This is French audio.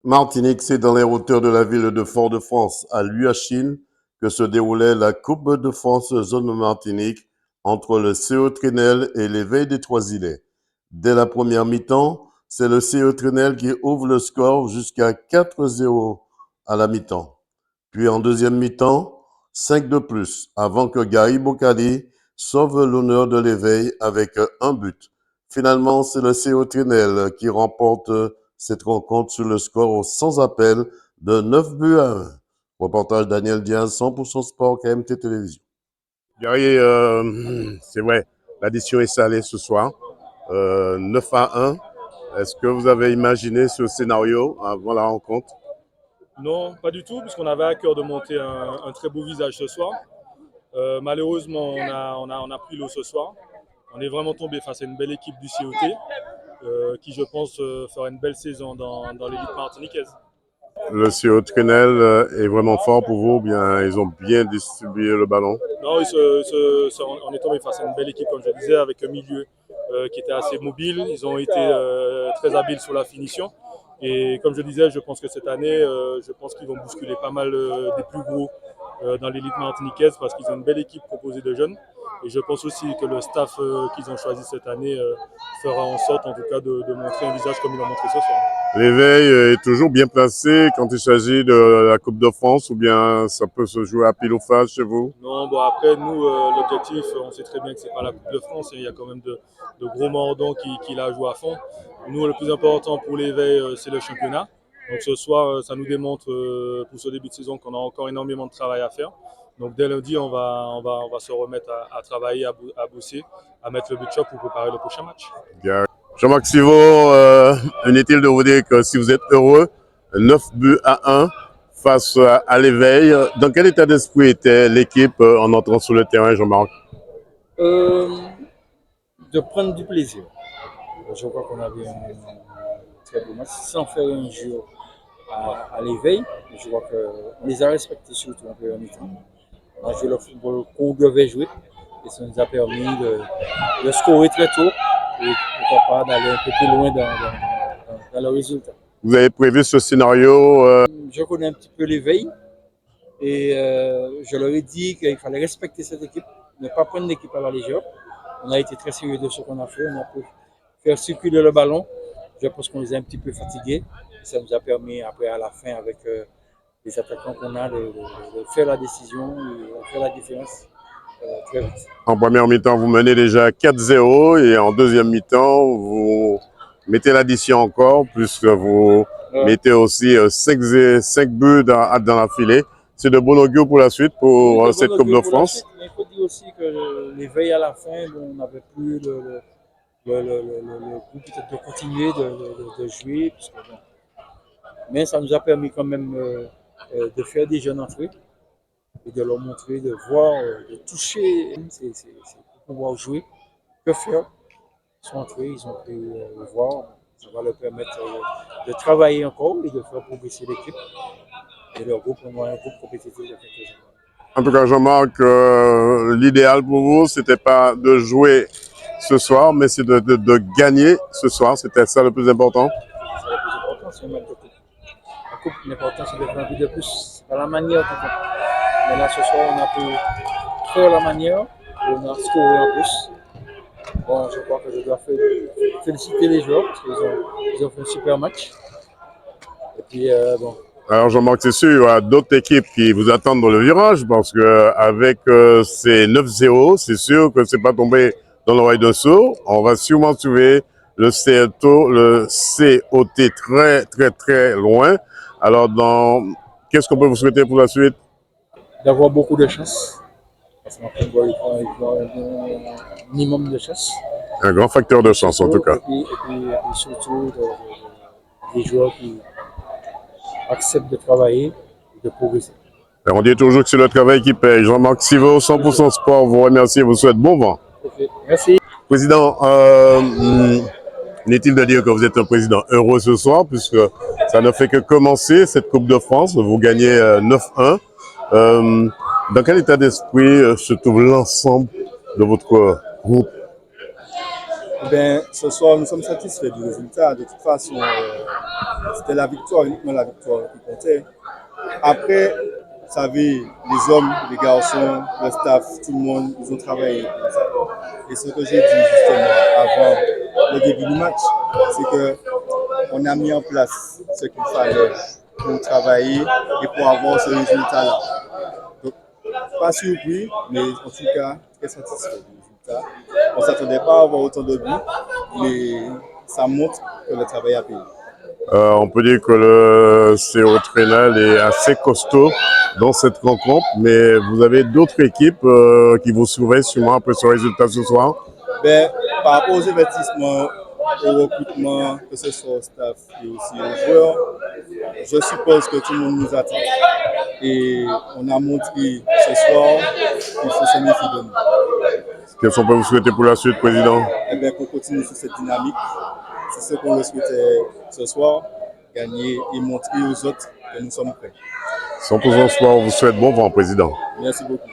Martinique, c'est dans les hauteurs de la ville de Fort-de-France, à Luachine, que se déroulait la Coupe de France Zone Martinique entre le CO Trinel et l'Éveil des Trois-Îlets. Dès la première mi-temps, c'est le CO Trinel qui ouvre le score jusqu'à 4-0 à la mi-temps. Puis en deuxième mi-temps, 5 de plus, avant que Gary Bocali sauve l'honneur de l'Éveil avec un but. Finalement, c'est le CO Trinel qui remporte cette rencontre sur le score sans appel de 9 buts à 1. Reportage Daniel Diaz, 100% Sport, KMT Télévision. Gary, c'est vrai, l'addition est salée ce soir, 9 à 1. Est-ce que vous avez imaginé ce scénario avant la rencontre? Non, pas du tout, puisqu'on avait à cœur de monter un très beau visage ce soir. Malheureusement, on a pris l'eau ce soir. On est vraiment tombé face à une belle équipe du COT, qui, je pense, fera une belle saison dans l'élite martiniquaise. Le CO Trinel est vraiment fort pour vous, ou bien ils ont bien distribué le ballon? Non, on est tombé face à une belle équipe, comme je disais, avec un milieu qui était assez mobile. Ils ont été très habiles sur la finition. Et comme je disais, je pense que cette année, je pense qu'ils vont bousculer pas mal des plus gros dans l'élite martiniquaise parce qu'ils ont une belle équipe composée de jeunes. Et je pense aussi que le staff qu'ils ont choisi cette année fera en sorte, en tout cas, de montrer un visage comme ils l'ont montré ce soir. L'Éveil est toujours bien placé quand il s'agit de la Coupe de France, ou bien ça peut se jouer à pile ou face chez vous? Non, bon après, nous, l'objectif, on sait très bien que ce n'est pas la Coupe de France. Il y a quand même de gros mordants qui la jouent à fond. Nous, le plus important pour l'Éveil, c'est le championnat. Donc ce soir, ça nous démontre pour ce début de saison qu'on a encore énormément de travail à faire. Donc dès lundi, on va se remettre à travailler, à bosser, à mettre le but shop pour préparer le prochain match. Jean-Marc Sivo, inutile de vous dire que si vous êtes heureux, 9 buts à 1 face à l'Éveil. Dans quel état d'esprit était l'équipe en entrant sur le terrain, Jean-Marc? De prendre du plaisir. Je crois qu'on avait un très beau match, sans faire un jeu à l'Éveil. Je crois qu'on les a respectés surtout en première mi-temps. On a joué le football qu'on devait jouer et ça nous a permis de scorer très tôt et pourquoi pas d'aller un peu plus loin dans le résultat. Vous avez prévu ce scénario Je connais un petit peu l'Éveil et je leur ai dit qu'il fallait respecter cette équipe, ne pas prendre l'équipe à la légère. On a été très sérieux de ce qu'on a fait, on a pu faire circuler le ballon. Je pense qu'on les a un petit peu fatigués. Ça nous a permis après à la fin avec les attaquants qu'on a de faire la décision et de faire la différence très vite. En première mi-temps, vous menez déjà 4-0 et en deuxième mi-temps, vous mettez l'addition encore, puisque vous mettez aussi 5 buts dans la filée. C'est de bon augure pour la suite, pour cette Coupe de France. Mais il faut dire aussi que l'Éveil à la fin, on n'avait plus le goût peut-être de continuer de jouer. Parce que, bon. Mais ça nous a permis quand même de faire des jeunes entrées et de leur montrer, de voir, de toucher, c'est pour pouvoir jouer, que faire. Ils sont entrés, ils ont pu le voir. Ça va leur permettre de travailler encore et de faire progresser l'équipe. Et leur groupe, on a un groupe compétitif de quelques années. En tout cas, Jean-Marc, l'idéal pour vous, c'était pas de jouer ce soir, mais c'est de gagner ce soir. C'était ça le plus important. C'est le plus important, c'est un match de coupe. La coupe, l'important, c'est de faire un but de plus. C'est pas la manière qu'on fait. Mais là, ce soir, on a pu faire la manière et on a scoré en plus. Bon, je crois que je dois féliciter les joueurs parce qu'ils ont fait un super match. Et puis, bon. Alors Jean-Marc, c'est sûr, il y aura d'autres équipes qui vous attendent dans le virage parce qu'avec ces 9-0, c'est sûr que c'est pas tombé dans l'oreille d'un sourd. On va sûrement trouver le COT très, très, très loin. Alors, qu'est-ce qu'on peut vous souhaiter pour la suite? D'avoir beaucoup de chance. Parce qu'on peut avoir un minimum de chance. Un grand facteur de chance, en tout cas. Et puis surtout, des joueurs qui acceptent de travailler et de progresser. Et on dit toujours que c'est le travail qui paye. Jean-Marc Sivo, 100% Sport, vous remercie et vous souhaite bon vent. Okay. Merci. Président, n'est-il de dire que vous êtes un président heureux ce soir, puisque ça ne fait que commencer cette Coupe de France, vous gagnez 9-1. Dans quel état d'esprit se trouve l'ensemble de votre groupe? Ben, ce soir, nous sommes satisfaits du résultat. De toute façon, c'était la victoire, uniquement la victoire qui comptait. Après, vous savez, les hommes, les garçons, le staff, tout le monde, ils ont travaillé pour ça. Et ce que j'ai dit justement avant le début du match, c'est qu'on a mis en place ce qu'il fallait pour travailler et pour avoir ce résultat-là. Donc, pas surpris, mais en tout cas, très satisfait du résultat. On ne s'attendait pas à avoir autant de buts, mais ça montre que le travail a payé. On peut dire que le CO Trenel est assez costaud dans cette rencontre, mais vous avez d'autres équipes qui vous surveillent sûrement après ce résultat ce soir. Ben, par rapport aux investissements, au recrutement, que ce soit au staff et aussi aux joueurs, je suppose que tout le monde nous attend. Et on a montré ce soir qu'il faut se méfier de nous. Qu'est-ce qu'on peut vous souhaiter pour la suite, Président? Eh bien, qu'on continue sur cette dynamique. C'est ce qu'on le souhaitait ce soir, gagner et montrer aux autres que nous sommes prêts. 100% Sport vous souhaite bon vent, Président. Merci beaucoup.